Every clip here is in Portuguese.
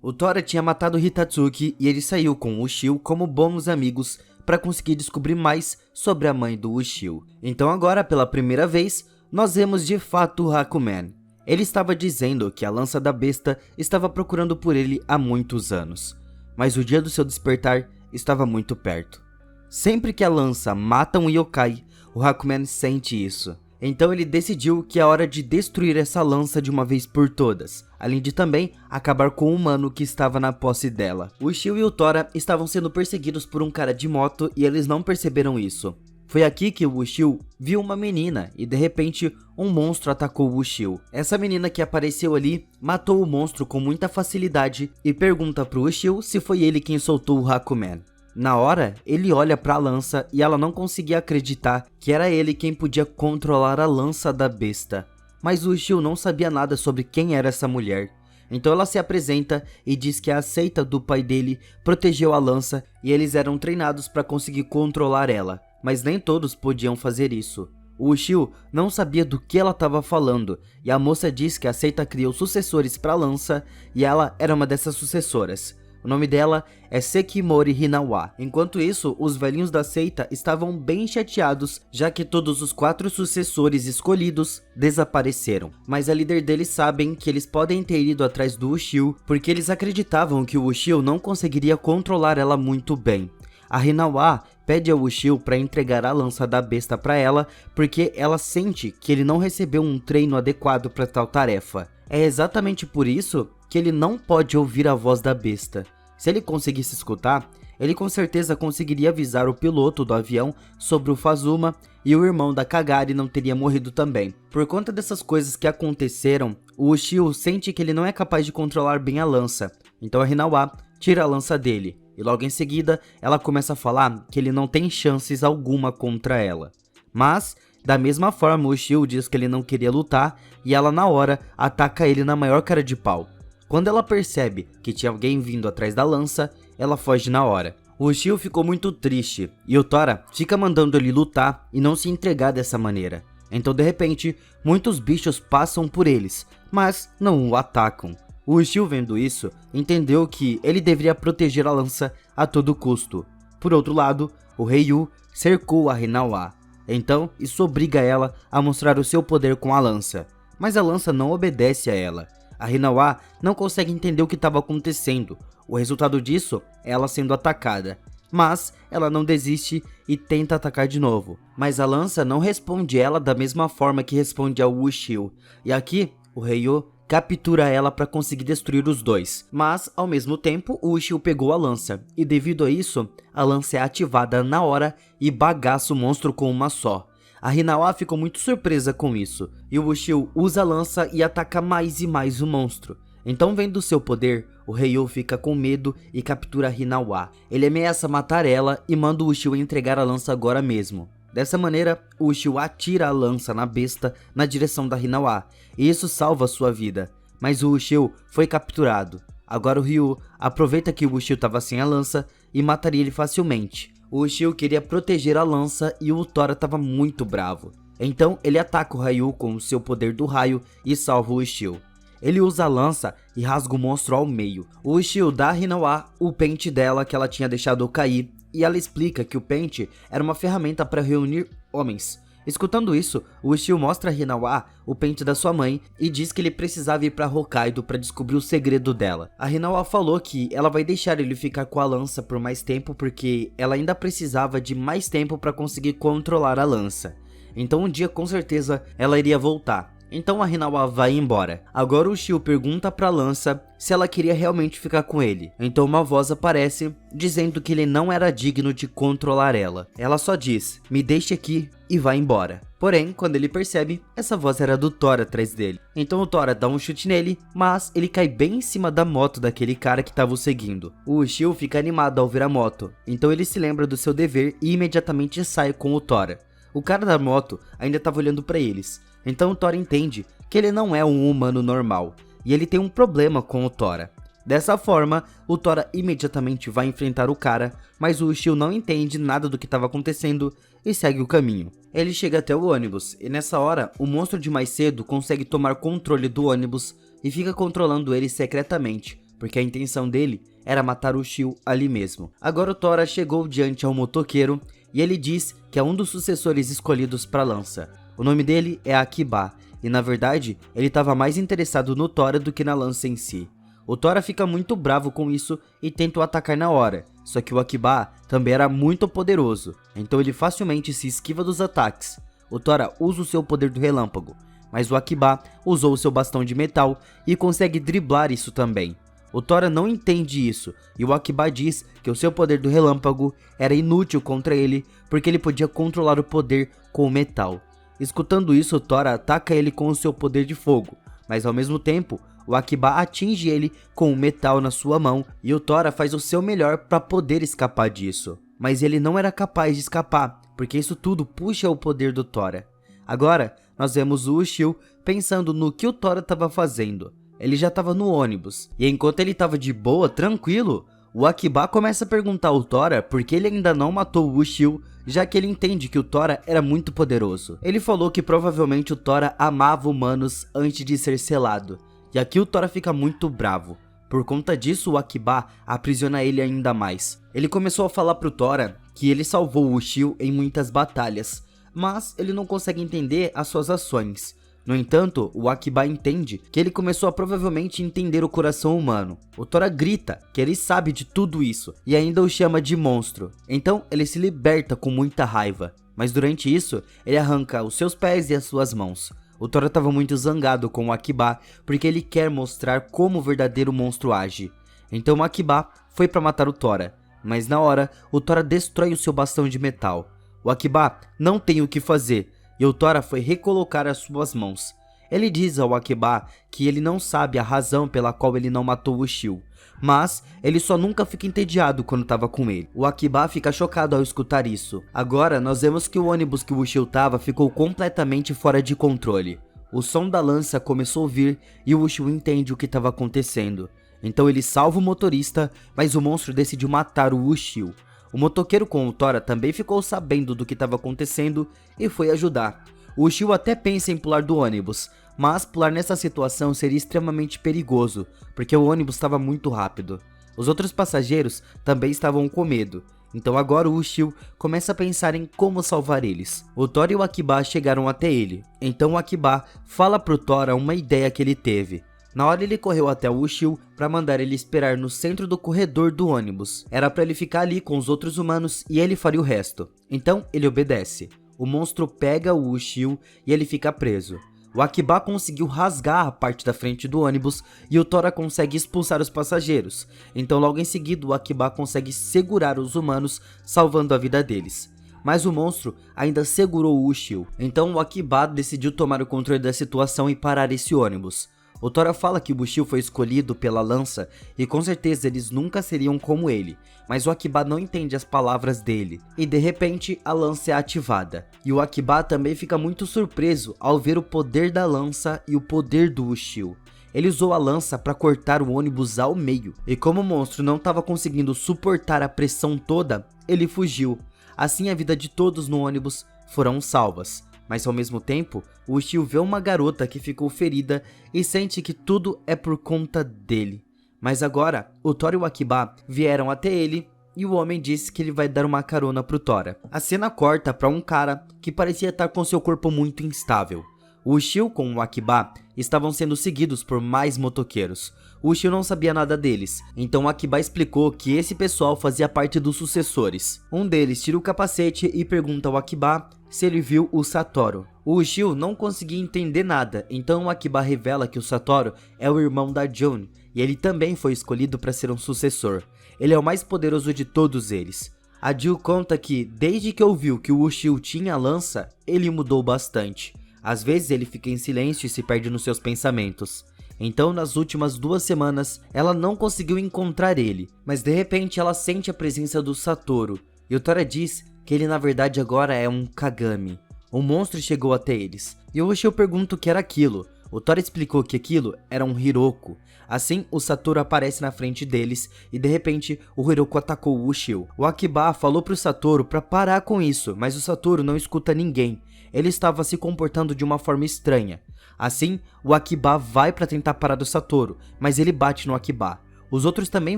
O Tora tinha matado Hitatsuki e ele saiu com o Ushio como bons amigos para conseguir descobrir mais sobre a mãe do Ushio. Então agora, pela primeira vez, nós vemos de fato o Hakumen. Ele estava dizendo que a lança da besta estava procurando por ele há muitos anos, mas o dia do seu despertar estava muito perto. Sempre que a lança mata um yokai, o Hakumen sente isso. Então ele decidiu que é hora de destruir essa lança de uma vez por todas, além de também acabar com o humano que estava na posse dela. O Ushio e o Tora estavam sendo perseguidos por um cara de moto e eles não perceberam isso. Foi aqui que o Ushio viu uma menina e de repente um monstro atacou o Ushio. Essa menina que apareceu ali matou o monstro com muita facilidade e pergunta pro Ushio se foi ele quem soltou o Hakumen. Na hora, ele olha pra lança e ela não conseguia acreditar que era ele quem podia controlar a lança da besta. Mas o Ushio não sabia nada sobre quem era essa mulher. Então ela se apresenta e diz que a seita do pai dele protegeu a lança e eles eram treinados para conseguir controlar ela. Mas nem todos podiam fazer isso. O Ushio não sabia do que ela estava falando e a moça diz que a seita criou sucessores para a lança e ela era uma dessas sucessoras. O nome dela é Sekimori Hinawa. Enquanto isso, os velhinhos da seita estavam bem chateados, já que todos os 4 sucessores escolhidos desapareceram. Mas a líder deles sabem que eles podem ter ido atrás do Ushio, porque eles acreditavam que o Ushio não conseguiria controlar ela muito bem. A Hinawa pede ao Ushio para entregar a lança da besta para ela, porque ela sente que ele não recebeu um treino adequado para tal tarefa. É exatamente por isso que ele não pode ouvir a voz da besta. Se ele conseguisse escutar, ele com certeza conseguiria avisar o piloto do avião sobre o Fazuma e o irmão da Kagari não teria morrido também. Por conta dessas coisas que aconteceram, o Ushio sente que ele não é capaz de controlar bem a lança, então a Hinawa tira a lança dele e logo em seguida ela começa a falar que ele não tem chances alguma contra ela. Mas da mesma forma, o Ushio diz que ele não queria lutar e ela na hora ataca ele na maior cara de pau. Quando ela percebe que tinha alguém vindo atrás da lança, ela foge na hora. O Ushio ficou muito triste e o Tora fica mandando ele lutar e não se entregar dessa maneira. Então de repente, muitos bichos passam por eles, mas não o atacam. O Ushio vendo isso, entendeu que ele deveria proteger a lança a todo custo. Por outro lado, o Ryu cercou a Hinawa. Então, isso obriga ela a mostrar o seu poder com a lança. Mas a lança não obedece a ela. A Hinawa não consegue entender o que estava acontecendo. O resultado disso é ela sendo atacada. Mas ela não desiste e tenta atacar de novo. Mas a lança não responde ela da mesma forma que responde ao Ushio. E aqui, o Ryu captura ela para conseguir destruir os dois. Mas, ao mesmo tempo, o Ushio pegou a lança. E devido a isso, a lança é ativada na hora e bagaça o monstro com uma só. A Hinawa ficou muito surpresa com isso, e o Ushio usa a lança e ataca mais e mais o monstro. Então, vendo seu poder, o Ryu fica com medo e captura a Hinawa. Ele ameaça matar ela e manda o Ushio entregar a lança agora mesmo. Dessa maneira, o Ushio atira a lança na besta na direção da Hinawa, e isso salva sua vida. Mas o Ushio foi capturado. Agora o Ryu aproveita que o Ushio estava sem a lança e mataria ele facilmente. O Ushio queria proteger a lança e o Tora estava muito bravo. Então ele ataca o Ryu com o seu poder do raio e salva o Ushio. Ele usa a lança e rasga o monstro ao meio. O Ushio dá a Hinawa o pente dela que ela tinha deixado cair e ela explica que o pente era uma ferramenta para reunir homens. Escutando isso, o Ushio mostra a Hinawa o pente da sua mãe e diz que ele precisava ir para Hokkaido para descobrir o segredo dela. A Hinawa falou que ela vai deixar ele ficar com a lança por mais tempo porque ela ainda precisava de mais tempo para conseguir controlar a lança. Então um dia com certeza ela iria voltar. Então a Hinawa vai embora. Agora o Ushio pergunta pra lança se ela queria realmente ficar com ele. Então uma voz aparece dizendo que ele não era digno de controlar ela. Ela só diz, me deixe aqui e vai embora. Porém, quando ele percebe, essa voz era do Tora atrás dele. Então o Tora dá um chute nele, mas ele cai bem em cima da moto daquele cara que estava o seguindo. O Ushio fica animado ao ver a moto. Então ele se lembra do seu dever e imediatamente sai com o Tora. O cara da moto ainda estava olhando pra eles. Então o Tora entende que ele não é um humano normal, e ele tem um problema com o Tora. Dessa forma, o Tora imediatamente vai enfrentar o cara, mas o Ushio não entende nada do que estava acontecendo e segue o caminho. Ele chega até o ônibus, e nessa hora, o monstro de mais cedo consegue tomar controle do ônibus e fica controlando ele secretamente, porque a intenção dele era matar o Ushio ali mesmo. Agora o Tora chegou diante ao motoqueiro e ele diz que é um dos sucessores escolhidos para a lança. O nome dele é Akiba, e na verdade ele estava mais interessado no Tora do que na lança em si. O Tora fica muito bravo com isso e tenta o atacar na hora, só que o Akiba também era muito poderoso, então ele facilmente se esquiva dos ataques. O Tora usa o seu poder do relâmpago, mas o Akiba usou o seu bastão de metal e consegue driblar isso também. O Tora não entende isso, e o Akiba diz que o seu poder do relâmpago era inútil contra ele, porque ele podia controlar o poder com o metal. Escutando isso, o Tora ataca ele com o seu poder de fogo, mas ao mesmo tempo, o Akiba atinge ele com o metal na sua mão, e o Tora faz o seu melhor para poder escapar disso. Mas ele não era capaz de escapar, porque isso tudo puxa o poder do Tora. Agora, nós vemos o Ushio pensando no que o Tora estava fazendo. Ele já estava no ônibus, e enquanto ele estava de boa, tranquilo, o Akiba começa a perguntar ao Tora por que ele ainda não matou o Ushio, já que ele entende que o Tora era muito poderoso. Ele falou que provavelmente o Tora amava humanos antes de ser selado, e aqui o Tora fica muito bravo. Por conta disso, o Akiba aprisiona ele ainda mais. Ele começou a falar pro Tora que ele salvou o Ushio em muitas batalhas, mas ele não consegue entender as suas ações. No entanto, o Akiba entende que ele começou a provavelmente entender o coração humano. O Tora grita que ele sabe de tudo isso e ainda o chama de monstro. Então ele se liberta com muita raiva, mas durante isso ele arranca os seus pés e as suas mãos. O Tora estava muito zangado com o Akiba porque ele quer mostrar como o verdadeiro monstro age. Então o Akiba foi para matar o Tora, mas na hora o Tora destrói o seu bastão de metal. O Akiba não tem o que fazer, e o Tora foi recolocar as suas mãos. Ele diz ao Akiba que ele não sabe a razão pela qual ele não matou o Ushio, mas ele só nunca fica entediado quando estava com ele. O Akiba fica chocado ao escutar isso. Agora nós vemos que o ônibus que o Ushio estava ficou completamente fora de controle. O som da lança começou a ouvir e o Ushio entende o que estava acontecendo. Então ele salva o motorista, mas o monstro decidiu matar o Ushio. O motoqueiro com o Tora também ficou sabendo do que estava acontecendo e foi ajudar. O Ushio até pensa em pular do ônibus, mas pular nessa situação seria extremamente perigoso, porque o ônibus estava muito rápido. Os outros passageiros também estavam com medo, então agora o Ushio começa a pensar em como salvar eles. O Tora e o Akiba chegaram até ele, então o Akiba fala pro Tora uma ideia que ele teve. Na hora ele correu até o Ushio para mandar ele esperar no centro do corredor do ônibus. Era para ele ficar ali com os outros humanos e ele faria o resto. Então ele obedece. O monstro pega o Ushio e ele fica preso. O Akiba conseguiu rasgar a parte da frente do ônibus e o Tora consegue expulsar os passageiros. Então logo em seguida o Akiba consegue segurar os humanos, salvando a vida deles. Mas o monstro ainda segurou o Ushio. Então o Akiba decidiu tomar o controle da situação e parar esse ônibus. O Tora fala que o Ushio foi escolhido pela lança e com certeza eles nunca seriam como ele, mas o Akiba não entende as palavras dele, e de repente a lança é ativada. E o Akiba também fica muito surpreso ao ver o poder da lança e o poder do Ushio. Ele usou a lança para cortar o ônibus ao meio, e como o monstro não estava conseguindo suportar a pressão toda, ele fugiu. Assim a vida de todos no ônibus foram salvas. Mas ao mesmo tempo, o Ushio vê uma garota que ficou ferida e sente que tudo é por conta dele. Mas agora, o Tora e o Akiba vieram até ele e o homem disse que ele vai dar uma carona pro Tora. A cena corta para um cara que parecia estar com seu corpo muito instável. O Ushio com o Akiba estavam sendo seguidos por mais motoqueiros. O Ushio não sabia nada deles, então o Akiba explicou que esse pessoal fazia parte dos sucessores. Um deles tira o capacete e pergunta ao Akiba se ele viu o Satoru. O Ushio não conseguia entender nada, então o Akiba revela que o Satoru é o irmão da June, e ele também foi escolhido para ser um sucessor. Ele é o mais poderoso de todos eles. A Jill conta que, desde que ouviu que o Ushio tinha a lança, ele mudou bastante. Às vezes ele fica em silêncio e se perde nos seus pensamentos. Então nas últimas 2 semanas ela não conseguiu encontrar ele, mas de repente ela sente a presença do Satoru, e o Tora diz que ele na verdade agora é um Kagami. Um monstro chegou até eles, e o Ushio pergunta o que era aquilo. O Tora explicou que aquilo era um Hiroko. Assim, o Satoru aparece na frente deles e de repente o Hiroko atacou o Ushio. O Akiba falou pro Satoru para parar com isso, mas o Satoru não escuta ninguém. Ele estava se comportando de uma forma estranha. Assim, o Akiba vai para tentar parar o Satoru, mas ele bate no Akiba. Os outros também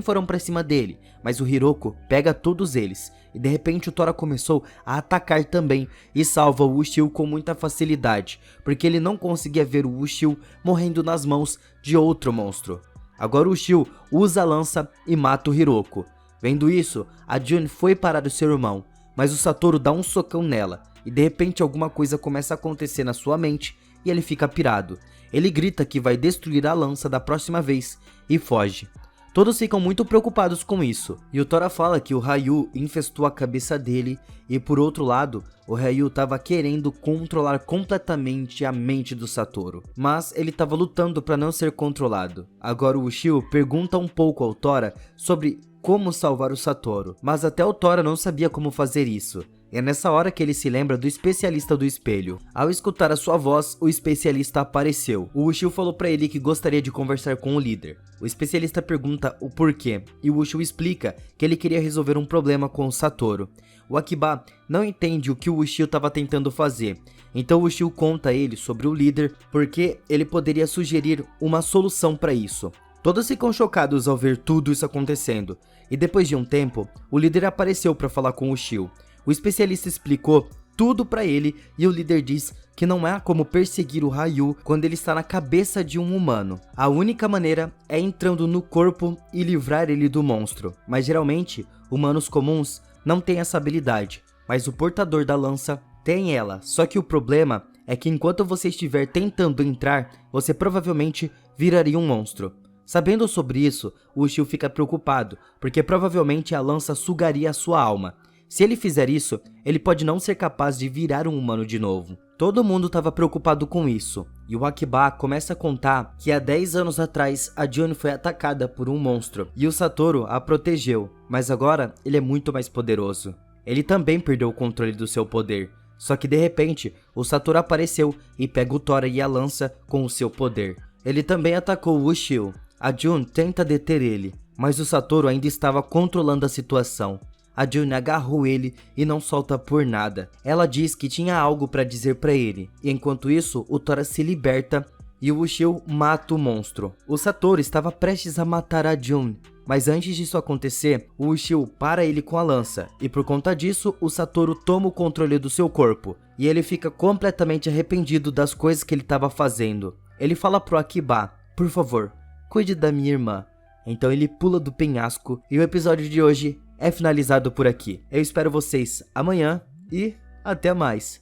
foram pra cima dele, mas o Hiroko pega todos eles, e de repente o Tora começou a atacar também e salva o Ushio com muita facilidade, porque ele não conseguia ver o Ushio morrendo nas mãos de outro monstro. Agora o Ushio usa a lança e mata o Hiroko. Vendo isso, a June foi parar o seu irmão, mas o Satoru dá um socão nela, e de repente alguma coisa começa a acontecer na sua mente e ele fica pirado. Ele grita que vai destruir a lança da próxima vez e foge. Todos ficam muito preocupados com isso, e o Tora fala que o Ryu infestou a cabeça dele e por outro lado, o Ryu estava querendo controlar completamente a mente do Satoru, mas ele estava lutando para não ser controlado. Agora o Ushio pergunta um pouco ao Tora sobre como salvar o Satoru, mas até o Tora não sabia como fazer isso. É nessa hora que ele se lembra do especialista do espelho. Ao escutar a sua voz, o especialista apareceu. O Ushio falou pra ele que gostaria de conversar com o líder. O especialista pergunta o porquê, e o Ushio explica que ele queria resolver um problema com o Satoru. O Akiba não entende o que o Ushio estava tentando fazer, então o Ushio conta a ele sobre o líder porque ele poderia sugerir uma solução para isso. Todos ficam chocados ao ver tudo isso acontecendo, e depois de um tempo, o líder apareceu para falar com o Ushio. O especialista explicou tudo pra ele e o líder diz que não há como perseguir o Ryu quando ele está na cabeça de um humano. A única maneira é entrando no corpo e livrar ele do monstro. Mas geralmente, humanos comuns não têm essa habilidade, mas o portador da lança tem ela. Só que o problema é que enquanto você estiver tentando entrar, você provavelmente viraria um monstro. Sabendo sobre isso, o Ushio fica preocupado, porque provavelmente a lança sugaria a sua alma. Se ele fizer isso, ele pode não ser capaz de virar um humano de novo. Todo mundo estava preocupado com isso, e o Akiba começa a contar que há 10 anos atrás a June foi atacada por um monstro, e o Satoru a protegeu, mas agora ele é muito mais poderoso. Ele também perdeu o controle do seu poder, só que de repente o Satoru apareceu e pega o Tora e a lança com o seu poder. Ele também atacou o Ushio. A June tenta deter ele, mas o Satoru ainda estava controlando a situação. A June agarrou ele e não solta por nada. Ela diz que tinha algo para dizer para ele. E enquanto isso, o Tora se liberta e o Ushio mata o monstro. O Satoru estava prestes a matar a June, mas antes disso acontecer, o Ushio para ele com a lança. E por conta disso, o Satoru toma o controle do seu corpo. E ele fica completamente arrependido das coisas que ele estava fazendo. Ele fala pro Akiba, por favor, cuide da minha irmã. Então ele pula do penhasco e o episódio de hoje é finalizado por aqui. Eu espero vocês amanhã e até mais.